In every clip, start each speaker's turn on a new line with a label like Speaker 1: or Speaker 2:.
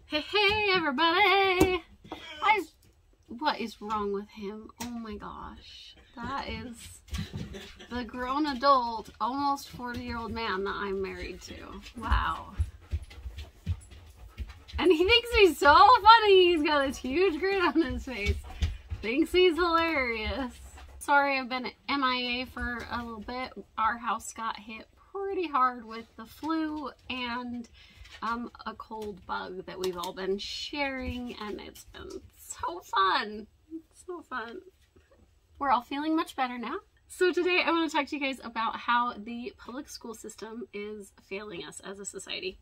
Speaker 1: Hey everybody! What is wrong with him? Oh my gosh. That is the grown adult, almost 40-year-old man that I'm married to. Wow. And he thinks he's so funny. He's got this huge grin on his face. Thinks he's hilarious. Sorry I've been MIA for a little bit. Our house got hit pretty hard with the flu and a cold bug that we've all been sharing, and it's been so fun. So fun. We're all feeling much better now. So today I want to talk to you guys about how the public school system is failing us as a society.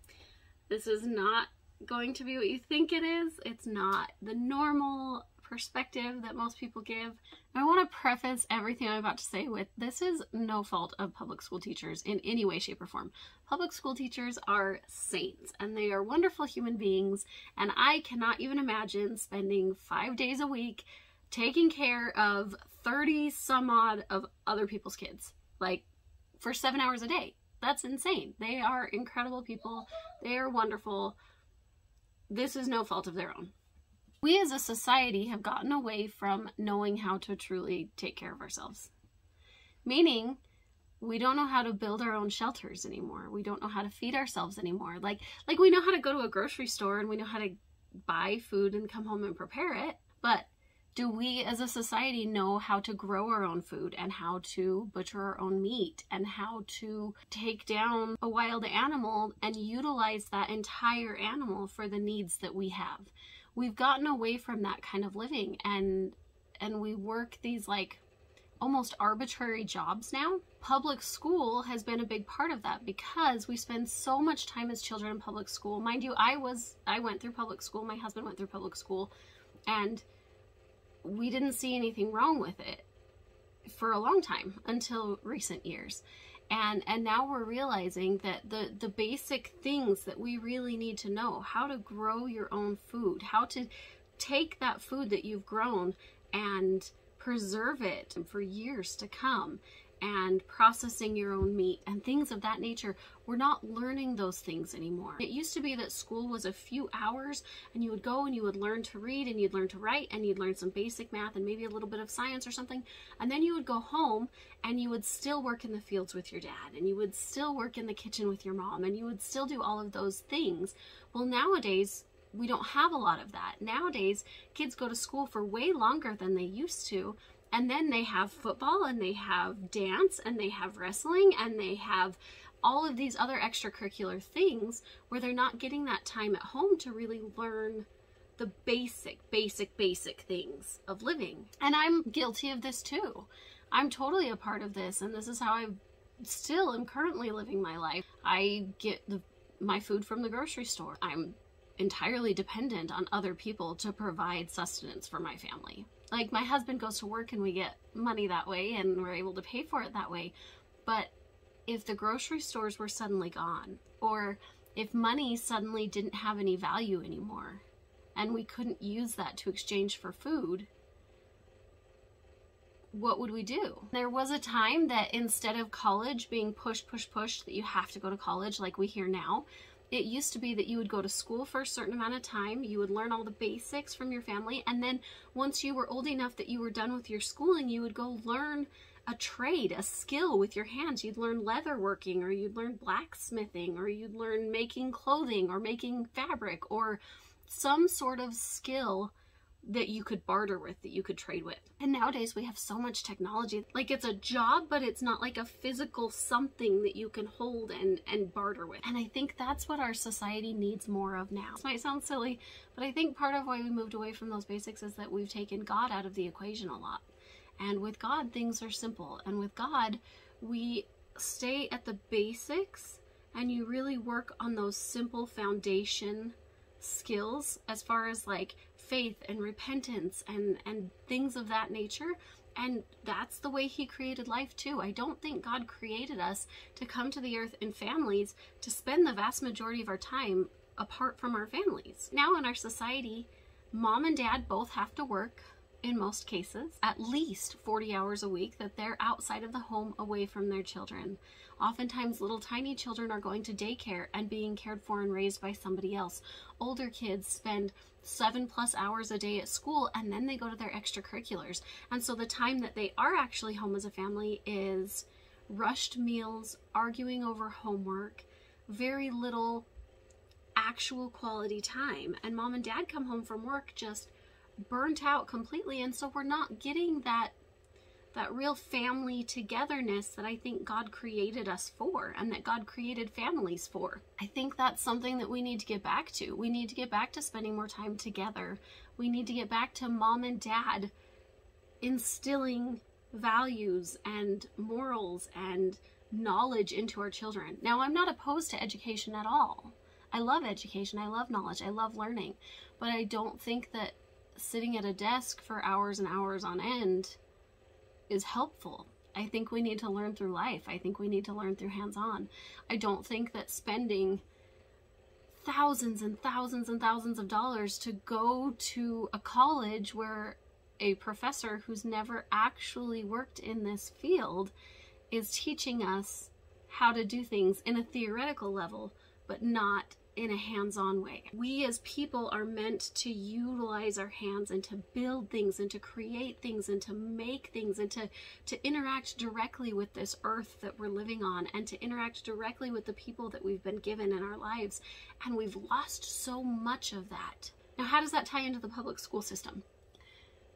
Speaker 1: This is not going to be what you think it is. It's not the normal perspective that most people give. And I want to preface everything I'm about to say with, this is no fault of public school teachers in any way, shape, or form. Public school teachers are saints and they are wonderful human beings, and I cannot even imagine spending 5 days a week taking care of 30 some odd of other people's kids, like for 7 hours a day. That's insane. They are incredible people. They are wonderful. This is no fault of their own. We as a society have gotten away from knowing how to truly take care of ourselves. Meaning, we don't know how to build our own shelters anymore. We don't know how to feed ourselves anymore. Like we know how to go to a grocery store and we know how to buy food and come home and prepare it. But do we as a society know how to grow our own food and how to butcher our own meat and how to take down a wild animal and utilize that entire animal for the needs that we have? We've gotten away from that kind of living, and we work these like almost arbitrary jobs now. Public school has been a big part of that because we spend so much time as children in public school. Mind you, I went through public school, my husband went through public school, and we didn't see anything wrong with it for a long time until recent years. And now we're realizing that the basic things that we really need to know, how to grow your own food, how to take that food that you've grown and preserve it for years to come, and processing your own meat and things of that nature. We're not learning those things anymore. It used to be that school was a few hours and you would go and you would learn to read and you'd learn to write and you'd learn some basic math and maybe a little bit of science or something, and then you would go home and you would still work in the fields with your dad, and you would still work in the kitchen with your mom, and you would still do all of those things. Well, nowadays we don't have a lot of that. Nowadays kids go to school for way longer than they used to, and then they have football and they have dance and they have wrestling and they have all of these other extracurricular things where they're not getting that time at home to really learn the basic things of living. And I'm guilty of this too. I'm totally a part of this, and this is how I still am currently living my life. I get my food from the grocery store. I'm entirely dependent on other people to provide sustenance for my family. Like, my husband goes to work and we get money that way and we're able to pay for it that way. But if the grocery stores were suddenly gone, or if money suddenly didn't have any value anymore and we couldn't use that to exchange for food, what would we do? There was a time that instead of college being pushed, that you have to go to college like we hear now, it used to be that you would go to school for a certain amount of time, you would learn all the basics from your family, and then once you were old enough that you were done with your schooling, you would go learn a trade, a skill with your hands. You'd learn leather working, or you'd learn blacksmithing, or you'd learn making clothing or making fabric, or some sort of skill that you could barter with, that you could trade with. And nowadays we have so much technology. Like, it's a job, but it's not like a physical something that you can hold and barter with. And I think that's what our society needs more of now. This might sound silly, but I think part of why we moved away from those basics is that we've taken God out of the equation a lot. And with God, things are simple. And with God, we stay at the basics and you really work on those simple foundation skills as far as like faith and repentance and things of that nature. And that's the way he created life too. I don't think God created us to come to the earth in families to spend the vast majority of our time apart from our families. Now in our society, mom and dad both have to work. in most cases, at least 40 hours a week that they're outside of the home away from their children. Oftentimes little tiny children are going to daycare and being cared for and raised by somebody else. Older kids spend 7+ hours a day at school and then they go to their extracurriculars. And so the time that they are actually home as a family is rushed meals, arguing over homework, very little actual quality time. And mom and dad come home from work just burnt out completely, and so we're not getting that real family togetherness that I think God created us for and that God created families for. I think that's something that we need to get back to. We need to get back to spending more time together. We need to get back to mom and dad instilling values and morals and knowledge into our children. Now, I'm not opposed to education at all. I love education. I love knowledge. I love learning. But I don't think that sitting at a desk for hours and hours on end is helpful. I think we need to learn through life. I think we need to learn through hands-on. I don't think that spending thousands and thousands and thousands of dollars to go to a college where a professor who's never actually worked in this field is teaching us how to do things in a theoretical level, but not in a hands-on way. We as people are meant to utilize our hands and to build things and to create things and to make things and to interact directly with this earth that we're living on and to interact directly with the people that we've been given in our lives. And we've lost so much of that. Now, how does that tie into the public school system?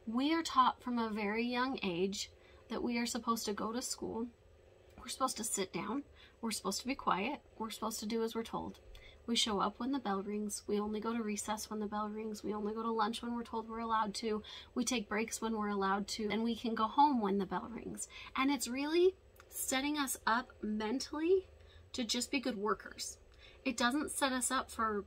Speaker 1: We are taught from a very young age that we are supposed to go to school. We're supposed to sit down. We're supposed to be quiet. We're supposed to do as we're told. We show up when the bell rings. We only go to recess when the bell rings. We only go to lunch when we're told we're allowed to. We take breaks when we're allowed to. And we can go home when the bell rings. And it's really setting us up mentally to just be good workers. It doesn't set us up for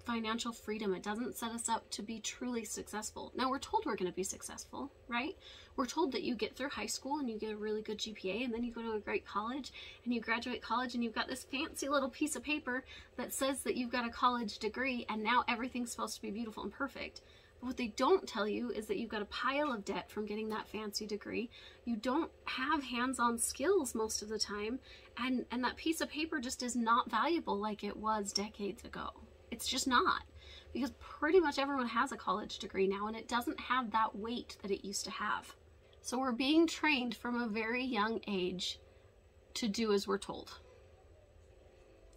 Speaker 1: financial freedom. It doesn't set us up to be truly successful. Now, we're told we're going to be successful, right? We're told that you get through high school and you get a really good GPA and then you go to a great college and you graduate college and you've got this fancy little piece of paper that says that you've got a college degree and now everything's supposed to be beautiful and perfect. But what they don't tell you is that you've got a pile of debt from getting that fancy degree. You don't have hands-on skills most of the time, and that piece of paper just is not valuable like it was decades ago. It's just not, because pretty much everyone has a college degree now and it doesn't have that weight that it used to have. So we're being trained from a very young age to do as we're told,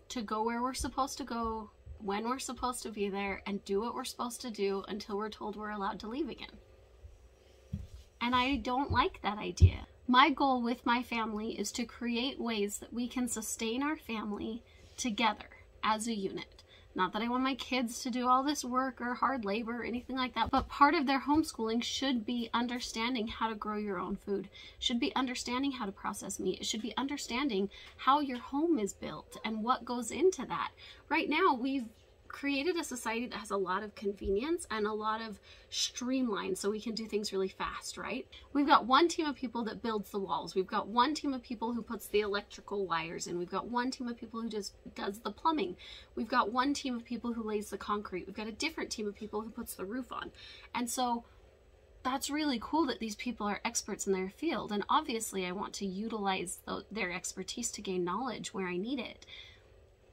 Speaker 1: to go where we're supposed to go, when we're supposed to be there, and do what we're supposed to do until we're told we're allowed to leave again. And I don't like that idea. My goal with my family is to create ways that we can sustain our family together as a unit. Not that I want my kids to do all this work or hard labor or anything like that, but part of their homeschooling should be understanding how to grow your own food, should be understanding how to process meat, it should be understanding how your home is built and what goes into that. Right now, we've created a society that has a lot of convenience and a lot of streamline so we can do things really fast, right? We've got one team of people that builds the walls. We've got one team of people who puts the electrical wires in. We've got one team of people who just does the plumbing. We've got one team of people who lays the concrete. We've got a different team of people who puts the roof on. And so that's really cool that these people are experts in their field. And obviously I want to utilize their expertise to gain knowledge where I need it.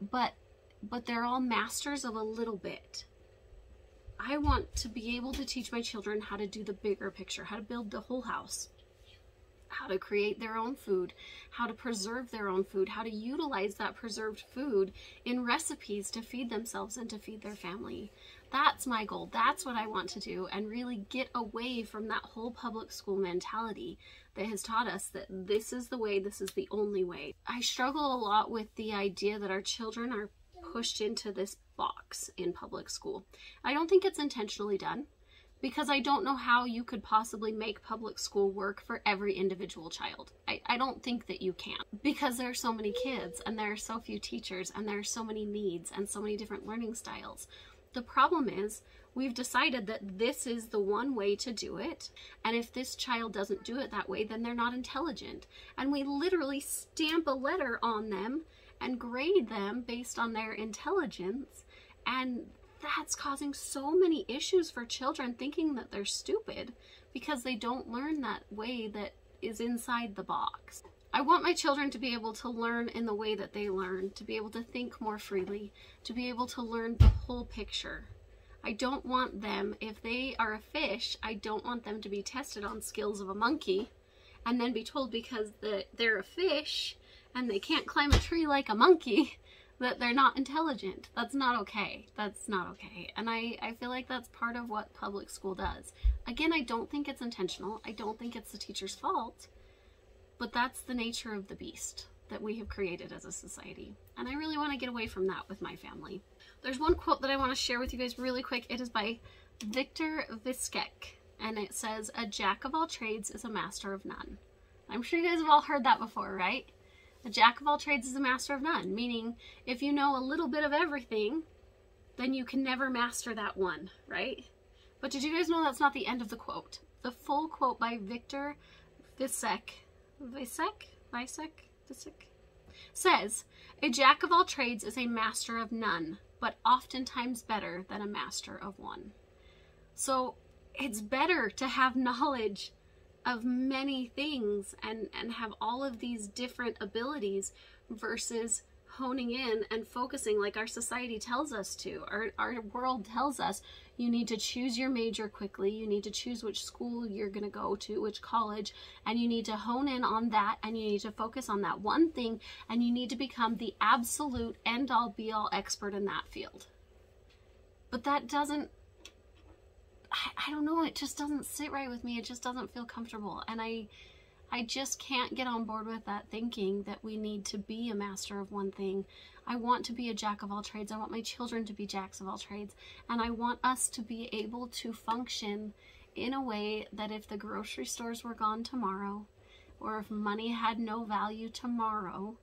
Speaker 1: But they're all masters of a little bit. I want to be able to teach my children how to do the bigger picture, how to build the whole house, how to create their own food, how to preserve their own food, how to utilize that preserved food in recipes to feed themselves and to feed their family. That's my goal. That's what I want to do, and really get away from that whole public school mentality that has taught us that this is the way, this is the only way. I struggle a lot with the idea that our children are pushed into this box in public school. I don't think it's intentionally done, because I don't know how you could possibly make public school work for every individual child. I don't think that you can, because there are so many kids and there are so few teachers and there are so many needs and so many different learning styles. The problem is we've decided that this is the one way to do it, and if this child doesn't do it that way, then they're not intelligent, and we literally stamp a letter on them and grade them based on their intelligence, and that's causing so many issues for children thinking that they're stupid because they don't learn that way that is inside the box. I want my children to be able to learn in the way that they learn, to be able to think more freely, to be able to learn the whole picture. I don't want them, if they are a fish, I don't want them to be tested on skills of a monkey and then be told because they're a fish and they can't climb a tree like a monkey that they're not intelligent. That's not okay. That's not okay. And I feel like that's part of what public school does. Again, I don't think it's intentional. I don't think it's the teacher's fault, but that's the nature of the beast that we have created as a society. And I really want to get away from that with my family. There's one quote that I want to share with you guys really quick. It is by Victor Viskek, and it says, "A jack of all trades is a master of none." I'm sure you guys have all heard that before, right? A jack of all trades is a master of none, meaning if you know a little bit of everything, then you can never master that one, right? But did you guys know that's not the end of the quote? The full quote by Victor Viskek says, "A jack of all trades is a master of none, but oftentimes better than a master of one." So it's better to have knowledge of many things and have all of these different abilities versus honing in and focusing like our society tells us to. Our world tells us you need to choose your major quickly, you need to choose which school you're going to go to, which college, and you need to hone in on that, and you need to focus on that one thing, and you need to become the absolute end-all be-all expert in that field. But that doesn't, I don't know, it just doesn't sit right with me. It just doesn't feel comfortable, and I just can't get on board with that thinking that we need to be a master of one thing. I want to be a jack of all trades. I want my children to be jacks of all trades. And I want us to be able to function in a way that if the grocery stores were gone tomorrow, or if money had no value tomorrow,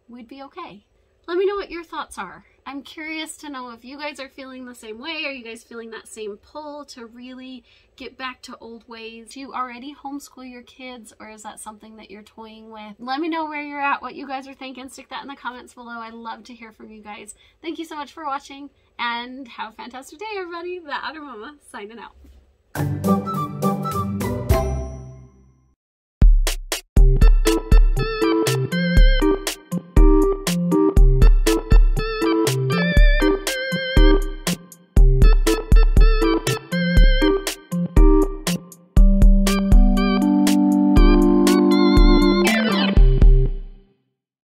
Speaker 1: we'd be okay. Let me know what your thoughts are. I'm curious to know if you guys are feeling the same way. Are you guys feeling that same pull to really get back to old ways? Do you already homeschool your kids, or is that something that you're toying with? Let me know where you're at, what you guys are thinking. Stick that in the comments below. I'd love to hear from you guys. Thank you so much for watching, and have a fantastic day, everybody. The Otter Mama signing out.